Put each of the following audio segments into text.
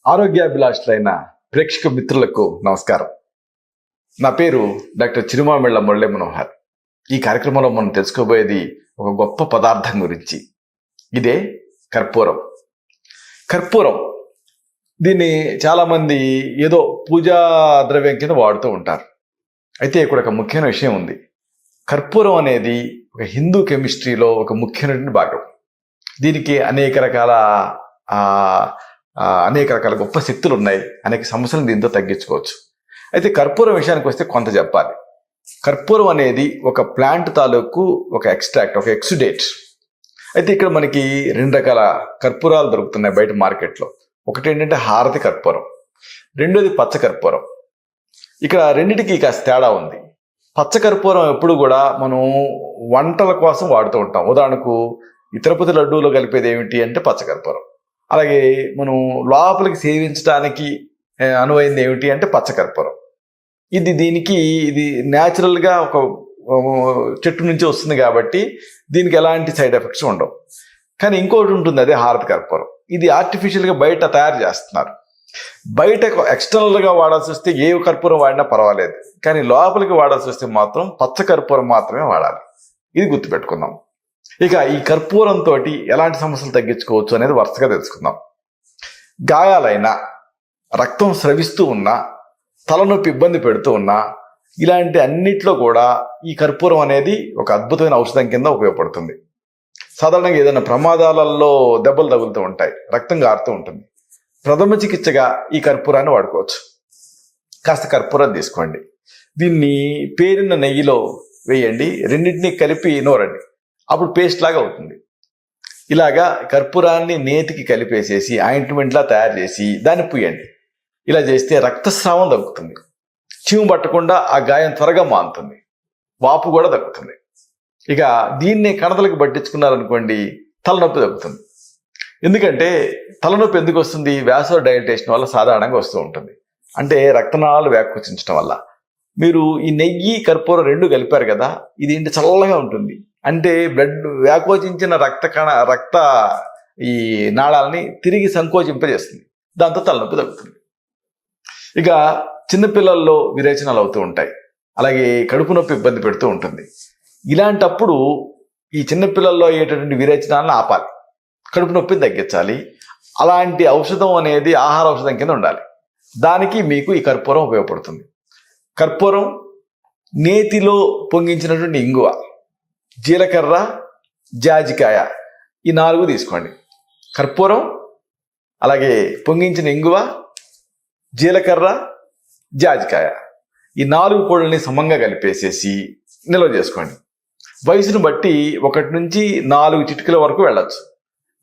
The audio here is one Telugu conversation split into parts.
ఆరోగ్యాభిలాషులైన ప్రేక్షక మిత్రులకు నమస్కారం. నా పేరు డాక్టర్ చిరుమామిళ్ళ మురళీ మనోహర్. ఈ కార్యక్రమంలో మనం తెలుసుకోబోయేది ఒక గొప్ప పదార్థం గురించి. ఇదే కర్పూరం. కర్పూరం దీన్ని చాలామంది ఏదో పూజా ద్రవ్యం కింద వాడుతూ ఉంటారు. అయితే ఇక్కడ ఒక ముఖ్యమైన విషయం ఉంది. కర్పూరం అనేది ఒక హిందూ కెమిస్ట్రీలో ఒక ముఖ్యమైన భాగం. దీనికి అనేక రకాల గొప్ప శక్తులు ఉన్నాయి. అనేక సమస్యలను దీంతో తగ్గించుకోవచ్చు. అయితే కర్పూరం విషయానికి వస్తే కొంత చెప్పాలి. కర్పూరం అనేది ఒక ప్లాంట్ తాలూకు ఒక ఎక్స్ట్రాక్ట్, ఒక ఎక్సుడేట్. అయితే ఇక్కడ మనకి 2 రకాల కర్పూరాలు దొరుకుతున్నాయి బయట మార్కెట్లో. ఒకటి ఏంటంటే హారతి కర్పూరం, రెండోది పచ్చ కర్పూరం. ఇక్కడ రెండిటికి కాస్త తేడా ఉంది. పచ్చ కర్పూరం ఎప్పుడు కూడా మనం వంటల కోసం వాడుతూ ఉంటాం. ఉదాహరణకు ఈ తిరుపతి లడ్డూలో కలిపేది ఏమిటి అంటే పచ్చ కర్పూరం. అలాగే మనం లోపలికి సేవించడానికి అనువైంది ఏమిటి అంటే పచ్చ కర్పూరం. ఇది న్యాచురల్గా ఒక చెట్టు నుంచి వస్తుంది కాబట్టి దీనికి ఎలాంటి సైడ్ ఎఫెక్ట్స్ ఉండవు. కానీ ఇంకోటి ఉంటుంది, అదే హారతి కర్పూరం. ఇది ఆర్టిఫిషియల్గా బయట తయారు చేస్తున్నారు. బయట ఎక్స్టర్నల్గా వాడాల్సి వస్తే ఏ కర్పూరం వాడినా పర్వాలేదు, కానీ లోపలికి వాడాల్సి వస్తే మాత్రం పచ్చ కర్పూరం మాత్రమే వాడాలి. ఇది గుర్తుపెట్టుకుందాం. ఇక ఈ కర్పూరంతో ఎలాంటి సమస్యలు తగ్గించుకోవచ్చు అనేది వరుసగా తెలుసుకుందాం. గాయాలైనా, రక్తం స్రవిస్తూ ఉన్నా, తలనొప్పి ఇబ్బంది పెడుతూ ఉన్నా, ఇలాంటి అన్నిట్లో కూడా ఈ కర్పూరం అనేది ఒక అద్భుతమైన ఔషధం కింద ఉపయోగపడుతుంది. సాధారణంగా ఏదైనా ప్రమాదాలలో దెబ్బలు తగులుతూ ఉంటాయి, రక్తం గారుతూ ఉంటుంది. ప్రథమ చికిత్సగా ఈ కర్పూరాన్ని వాడుకోవచ్చు. కాస్త కర్పూరం తీసుకోండి, దీన్ని పేరిన నెయ్యిలో వేయండి, రెండింటినీ కలిపి నూరండి. అప్పుడు పేస్ట్ లాగా అవుతుంది. ఇలాగా కర్పూరాన్ని నేతికి కలిపేసేసి ఆయింట్మెంట్లా తయారు చేసి దాన్ని పూయండి. ఇలా చేస్తే రక్తస్రావం తగ్గుతుంది, చీము పట్టకుండా ఆ గాయం త్వరగా మానుతుంది, వాపు కూడా తగ్గుతుంది. ఇక దీన్ని కణతలకు పట్టించుకున్నారనుకోండి, తలనొప్పి తగ్గుతుంది. ఎందుకంటే తలనొప్పి ఎందుకు వస్తుంది? వ్యాసో డైలటేషన్ వల్ల సాధారణంగా వస్తూ ఉంటుంది. అంటే రక్తనాళాలు వ్యాకోచించడం వల్ల. మీరు ఈ నెయ్యి కర్పూరం 2 కలిపారు కదా, ఇది ఏంటి చల్లగా ఉంటుంది. అంటే బ్లడ్ వ్యాకోచించిన రక్త ఈ నాళాలని తిరిగి సంకోచింపజేస్తుంది. దాంతో తలనొప్పి తగ్గుతుంది. ఇక చిన్నపిల్లల్లో విరేచనాలు అవుతూ ఉంటాయి, అలాగే కడుపు నొప్పి ఇబ్బంది పెడుతూ ఉంటుంది. ఇలాంటప్పుడు ఈ చిన్నపిల్లల్లో అయ్యేటటువంటి విరేచనాలను ఆపాలి, కడుపు నొప్పిని తగ్గించాలి. అలాంటి ఔషధం అనేది ఆహార ఔషధం కింద ఉండాలి. దానికి మీకు ఈ కర్పూరం ఉపయోగపడుతుంది. కర్పూరం, నేతిలో పొంగించినటువంటి ఇంగువ, జీలకర్ర, జాజికాయ, ఈ 4 తీసుకోండి. కర్పూరం, అలాగే పొంగించిన ఇంగువ, జీలకర్ర, జాజికాయ, ఈ 4 పొడుల్ని సమంగా కలిపేసేసి నిల్వ చేసుకోండి. వయసును బట్టి 1 నుంచి 4 చిటికల వరకు వెళ్ళచ్చు.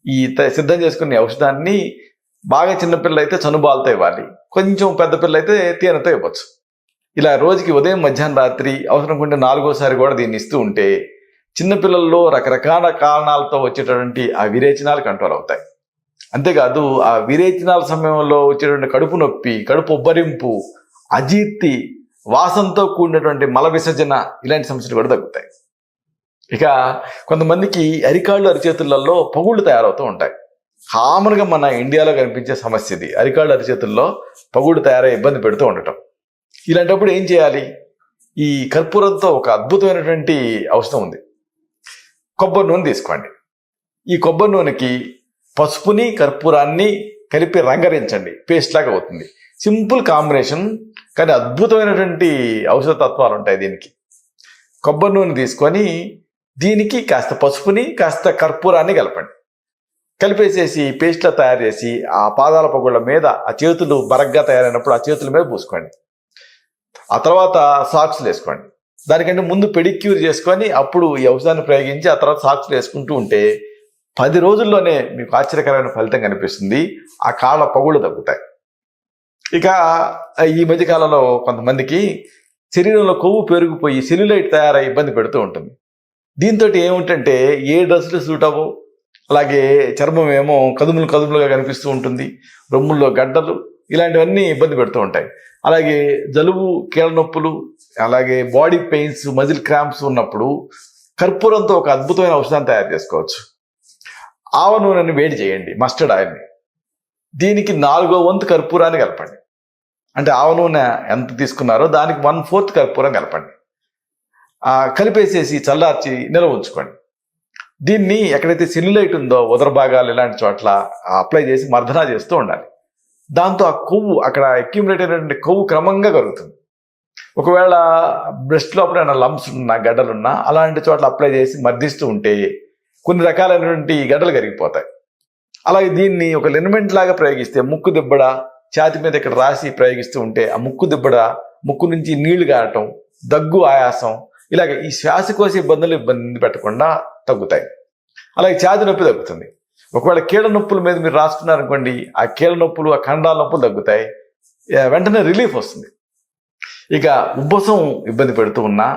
ఈ సిద్ధం చేసుకునే ఔషధాన్ని బాగా చిన్నపిల్లలు అయితే చనుబాలతో ఇవ్వాలి, కొంచెం పెద్ద పిల్లలు అయితే తేనెతో ఇవ్వచ్చు. ఇలా రోజుకి ఉదయం, మధ్యాహ్నం, రాత్రి అవసరం ఉంటే 4వసారి కూడా దీన్ని ఇస్తూ ఉంటే చిన్నపిల్లల్లో రకరకాల కారణాలతో వచ్చేటటువంటి ఆ విరేచనాలు కంట్రోల్ అవుతాయి. అంతేకాదు ఆ విరేచనాల సమయంలో వచ్చేటువంటి కడుపు నొప్పి, కడుపు ఉబ్బరింపు, అజీర్తి, వాసనతో కూడినటువంటి మల విసర్జన, ఇలాంటి సమస్యలు కూడా తగ్గుతాయి. ఇక కొంతమందికి అరికాళ్ళు, అరిచేతులలో పగుళ్ళు తయారవుతూ ఉంటాయి. కామన్గా మన ఇండియాలో కనిపించే సమస్య ఇది. అరికాళ్ళు, అరిచేతుల్లో పగుళ్ళు తయారై ఇబ్బంది పెడుతూ ఉండటం. ఇలాంటప్పుడు ఏం చేయాలి? ఈ కర్పూరంతో ఒక అద్భుతమైనటువంటి ఔషధం ఉంది. కొబ్బరి నూనె తీసుకోండి. ఈ కొబ్బరి నూనెకి పసుపుని, కర్పూరాన్ని కలిపి రంగరించండి, పేస్ట్ లాగా అవుతుంది. సింపుల్ కాంబినేషన్, కానీ అద్భుతమైనటువంటి ఔషధ తత్వాలు ఉంటాయి దీనికి. కొబ్బరి నూనె తీసుకొని దీనికి కాస్త పసుపుని, కాస్త కర్పూరాన్ని కలపండి. కలిపేసేసి పేస్ట్లా తయారు చేసి ఆ పాదాల పగుళ్ళ మీద, ఆ చేతులు బరగ్గా తయారైనప్పుడు ఆ చేతుల మీద పూసుకోండి. ఆ తర్వాత సాక్స్లు వేసుకోండి. దానికంటే ముందు పెడిక్యూర్ చేసుకొని అప్పుడు ఈ ఔషధాన్ని ప్రయోగించి ఆ తర్వాత సాక్స్లు వేసుకుంటూ ఉంటే 10 రోజుల్లోనే మీకు ఆశ్చర్యకరమైన ఫలితం కనిపిస్తుంది. ఆ కాళ్ళ పగుళ్ళు తగ్గుతాయి. ఇక ఈ మధ్యకాలంలో కొంతమందికి శరీరంలో కొవ్వు పెరిగిపోయి సెల్యులైట్ తయారై ఇబ్బంది పెడుతూ ఉంటుంది. దీంతో ఏమిటంటే ఏ డ్రెస్సులు సూట్ అవ్వవు, అలాగే చర్మం ఏమో కదుములుగా కనిపిస్తూ ఉంటుంది, రొమ్ముల్లో గడ్డలు, ఇలాంటివన్నీ ఇబ్బంది పెడుతూ ఉంటాయి. అలాగే జలుబు, కీళ్ళ నొప్పులు, అలాగే బాడీ పెయిన్స్, మజిల్ క్రాంప్స్ ఉన్నప్పుడు కర్పూరంతో ఒక అద్భుతమైన ఔషధాన్ని తయారు చేసుకోవచ్చు. ఆవ నూనెని వేడి చేయండి, మస్టర్డ్ ఆయిల్ని. దీనికి 4వ వంతు కర్పూరాన్ని కలపండి. అంటే ఆవ నూనె ఎంత తీసుకున్నారో దానికి 1/4 కర్పూరం కలపండి. కలిపేసేసి చల్లార్చి నిల్వ ఉంచుకోండి. దీన్ని ఎక్కడైతే సెల్యులైట్ ఉందో ఉదర భాగాలు ఇలాంటి చోట్ల అప్లై చేసి మర్దనా చేస్తూ ఉండాలి. దాంతో ఆ కొవ్వు అక్కడ అక్యూములేట్ అయినటువంటి కొవ్వు క్రమంగా కరుగుతుంది. ఒకవేళ బ్రెస్ట్ లోపల ఏమైనా లంప్స్ ఉన్నా గడ్డలున్నా అలాంటి చోట్ల అప్లై చేసి మర్దిస్తూ ఉంటే కొన్ని రకాలైనటువంటి గడ్డలు కరిగిపోతాయి. అలాగే దీన్ని ఒక లినమెంట్ లాగా ప్రయోగిస్తే ముక్కు దిబ్బడ ఛాతి మీద ఇక్కడ రాసి ప్రయోగిస్తూ ఉంటే ఆ ముక్కు దిబ్బడ, ముక్కు నుంచి నీళ్లు గారటం, దగ్గు, ఆయాసం ఇలాగ ఈ శ్వాసకోశ ఇబ్బంది పెట్టకుండా తగ్గుతాయి. అలాగే ఛాతి నొప్పి తగ్గుతుంది. ఒకవేళ కీళ్ళ నొప్పుల మీద మీరు రాసుకున్నారనుకోండి, ఆ కీళ్ళ నొప్పులు, ఆ ఖండాల నొప్పులు తగ్గుతాయి, వెంటనే రిలీఫ్ వస్తుంది. ఇక ఉబ్బసం ఇబ్బంది పెడుతూ ఉన్నా,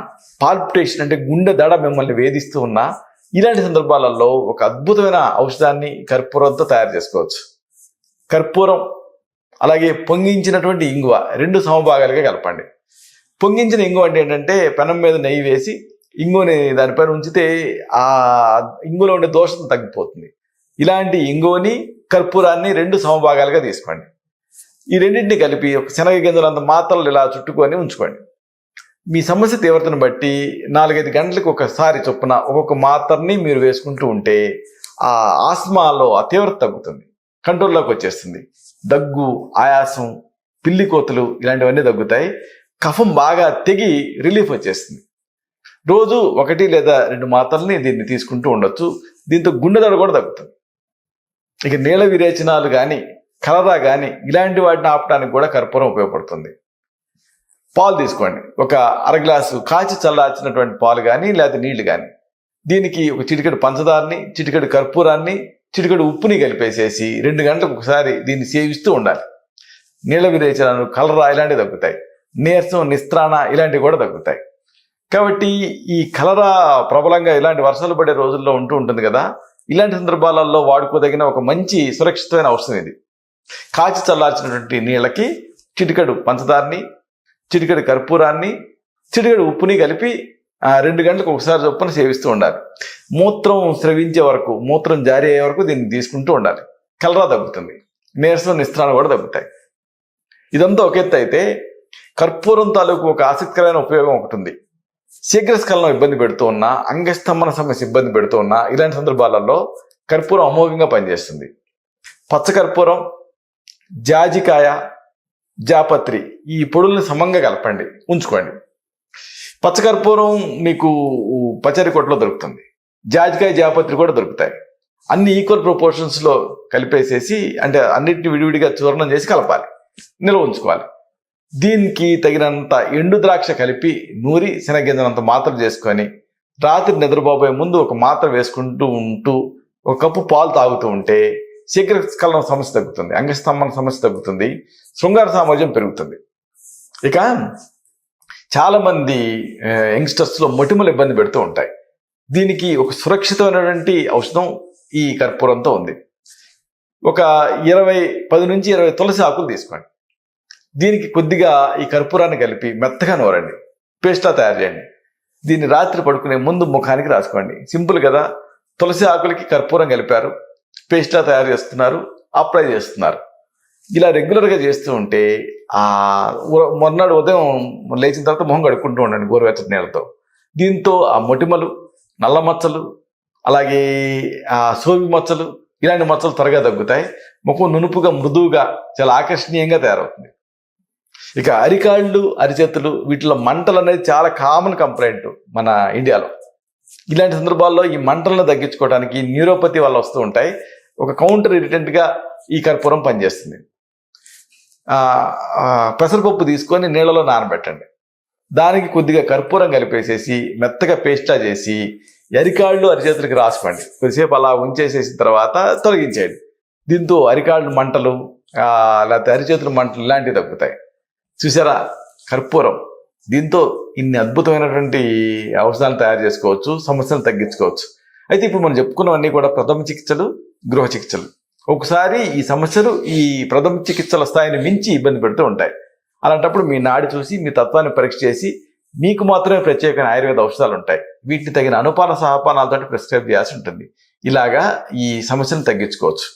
పాల్పిటేషన్ అంటే గుండె దడ మిమ్మల్ని వేధిస్తూ ఉన్నా, ఇలాంటి సందర్భాలలో ఒక అద్భుతమైన ఔషధాన్ని కర్పూరంతో తయారు చేసుకోవచ్చు. కర్పూరం అలాగే పొంగించినటువంటి ఇంగువ 2 సమభాగాలుగా కలపండి. పొంగించిన ఇంగువ అంటే ఏంటంటే పెనం మీద నెయ్యి వేసి ఇంగువని దానిపైన ఉంచితే ఆ ఇంగులో ఉండే దోషం తగ్గిపోతుంది. ఇలాంటి ఇంగువని కర్పూరాన్ని 2 సమభాగాలుగా తీసుకోండి. ఈ రెండింటిని కలిపి ఒక శనగ గింజలంత మాత్రలు ఇలా చుట్టుకొని ఉంచుకోండి. మీ సమస్య తీవ్రతను బట్టి 4-5 గంటలకు ఒకసారి చొప్పున ఒక్కొక్క మాత్రని మీరు వేసుకుంటూ ఉంటే ఆ ఆస్మాలో ఆ తీవ్రత తగ్గుతుంది, కంట్రోల్లోకి వచ్చేస్తుంది. దగ్గు, ఆయాసం, పిల్లి కోతలు ఇలాంటివన్నీ తగ్గుతాయి. కఫం బాగా తెగి రిలీఫ్ వచ్చేస్తుంది. రోజు 1 లేదా 2 మాత్రల్ని దీన్ని తీసుకుంటూ ఉండొచ్చు. దీంతో గుండె దడ కూడా తగ్గుతుంది. ఇక నీళ్ళ విరేచనాలు కానీ, కలరా కానీ ఇలాంటి వాటిని ఆపడానికి కూడా కర్పూరం ఉపయోగపడుతుంది. పాలు తీసుకోండి. ఒక 1/2 గ్లాసు కాచి చల్లార్చినటువంటి పాలు కానీ లేదా నీళ్లు కానీ, దీనికి ఒక చిటికెడు పంచదారని, చిటికెడు కర్పూరాన్ని, చిటికెడు ఉప్పుని కలిపేసేసి 2 గంటలకు ఒకసారి దీన్ని సేవిస్తూ ఉండాలి. నీళ్ళ విరేచనాలు, కలరా ఇలాంటివి తగ్గుతాయి. నీరసం, నిస్త్రాణ ఇలాంటివి కూడా తగ్గుతాయి. కాబట్టి ఈ కలరా ప్రబలంగా ఇలాంటి వర్షాలు పడే రోజుల్లో ఉంటూ ఉంటుంది కదా, ఇలాంటి సందర్భాలలో వాడుకోదగిన ఒక మంచి సురక్షితమైన ఔషధం ఇది. కాచి చల్లార్చినటువంటి నీళ్ళకి చిటికెడు పంచదారని, చిటికెడు కర్పూరాన్ని, చిటికెడు ఉప్పుని కలిపి 2 గంటలకు ఒకసారి చొప్పున సేవిస్తూ ఉండాలి. మూత్రం స్రవించే వరకు, మూత్రం జారీ అయ్యే వరకు దీన్ని తీసుకుంటూ ఉండాలి. కలరా తగ్గుతుంది, నీరసం, నిస్త్రాణ కూడా తగ్గుతాయి. ఇదంతా ఒక ఎత్తు అయితే కర్పూరం తాలూకు ఒక ఆసక్తికరమైన ఉపయోగం ఒకటి ఉంది. శీఘ్రస్ఖలనం ఇబ్బంది పెడుతూ ఉన్నా, అంగస్తంభన సమస్య ఇబ్బంది పెడుతూ ఉన్నా ఇలాంటి సందర్భాలలో కర్పూరం అమోఘంగా పనిచేస్తుంది. పచ్చకర్పూరం, జాజికాయ, జాపత్రి ఈ పొడుల్ని సమంగా కలపండి, ఉంచుకోండి. పచ్చకర్పూరం మీకు పచ్చడి కొట్లో దొరుకుతుంది. జాజికాయ, జాపత్రి కూడా దొరుకుతాయి. అన్ని ఈక్వల్ ప్రపోర్షన్స్లో కలిపేసేసి, అంటే అన్నిటిని విడివిడిగా చూర్ణం చేసి కలపాలి, నిల్వ ఉంచుకోవాలి. దీనికి తగినంత ఎండు ద్రాక్ష కలిపి నూరి శనగింజనంత మాత్రలు చేసుకొని రాత్రి నిద్రపోబోయే ముందు ఒక మాత్ర వేసుకుంటూ ఉంటూ 1 కప్పు పాలు తాగుతూ ఉంటే శీఘ్రస్ఖలనం సమస్య తగ్గుతుంది, అంగస్తంభన సమస్య తగ్గుతుంది, శృంగార సామర్థ్యం పెరుగుతుంది. ఇక చాలామంది యంగ్స్టర్స్లో మొటిమలు ఇబ్బంది పెడుతూ ఉంటాయి. దీనికి ఒక సురక్షితమైనటువంటి ఔషధం ఈ కర్పూరంతో ఉంది. ఒక 10 నుంచి 20 తులసి ఆకులు తీసుకోండి. దీనికి కొద్దిగా ఈ కర్పూరాన్ని కలిపి మెత్తగా నూరండి, పేస్ట్లా తయారు చేయండి. దీన్ని రాత్రి పడుకునే ముందు ముఖానికి రాసుకోండి. సింపుల్ కదా. తులసి ఆకులకి కర్పూరం కలిపారు, పేస్ట్లా తయారు చేస్తున్నారు, అప్లై చేస్తున్నారు. ఇలా రెగ్యులర్గా చేస్తూ ఉంటే మొన్నటి ఉదయం లేచిన తర్వాత మొహం కడుక్కుంటూ ఉండండి గోరువెచ్చటి నీళ్ళతో. దీంతో ఆ మొటిమలు, నల్ల మచ్చలు, అలాగే ఆ సోవి మచ్చలు ఇలాంటి మచ్చలు త్వరగా తగ్గుతాయి. ముఖం నునుపుగా, మృదువుగా, చాలా ఆకర్షణీయంగా తయారవుతుంది. ఇక అరికాళ్ళు, అరిచేతులు వీటిలో మంటలు అనేది చాలా కామన్ కంప్లైంట్ మన ఇండియాలో. ఇలాంటి సందర్భాల్లో ఈ మంటలను తగ్గించుకోవడానికి న్యూరోపతి వల్ల వస్తూ ఉంటాయి. ఒక కౌంటర్ ఇరిటెంట్గా ఈ కర్పూరం పనిచేస్తుంది. పెసరపప్పు తీసుకొని నీళ్ళలో నానబెట్టండి. దానికి కొద్దిగా కర్పూరం కలిపేసేసి మెత్తగా పేస్టా చేసి అరికాళ్ళు, అరిచేతులకి రాసుకోండి. కొద్దిసేపు అలా ఉంచేసేసిన తర్వాత తొలగించేయండి. దీంతో అరికాళ్ళు మంటలు, లేకపోతే అరిచేతుల మంటలు ఇలాంటివి తగ్గుతాయి. చూసారా కర్పూరం. దీంతో ఇన్ని అద్భుతమైనటువంటి ఔషధాలు తయారు చేసుకోవచ్చు, సమస్యలు తగ్గించుకోవచ్చు. అయితే ఇప్పుడు మనం చెప్పుకున్నవన్నీ కూడా ప్రథమ చికిత్సలు, గృహ చికిత్సలు. ఒకసారి ఈ సమస్యలు ఈ ప్రథమ చికిత్సల స్థాయిని మించి ఇబ్బంది పెడుతూ ఉంటాయి. అలాంటప్పుడు మీ నాడి చూసి, మీ తత్వాన్ని పరీక్ష చేసి మీకు మాత్రమే ప్రత్యేకమైన ఆయుర్వేద ఔషధాలు ఉంటాయి. వీటిని తగిన అనుపాన సహపానాలతో ప్రిస్క్రైబ్ చేయాల్సి ఉంటుంది. ఇలాగా ఈ సమస్యను తగ్గించుకోవచ్చు.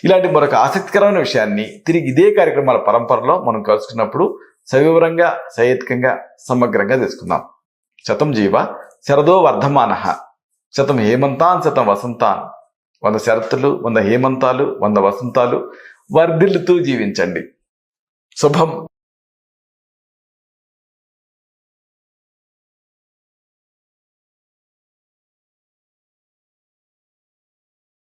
ఇలాంటి మరొక ఆసక్తికరమైన విషయాన్ని తిరిగి ఇదే కార్యక్రమాల పరంపరలో మనం కలుసుకున్నప్పుడు సవివరంగా, సహేతుకంగా, సమగ్రంగా తెలుసుకుందాం. శతం జీవ శరదో వర్ధమానః, శతం హేమంతాన్ శతం వసంతాన్. 100 శరత్తులు, 100 హేమంతాలు, 100 వసంతాలు వర్ధిల్లుతూ జీవించండి. శుభం.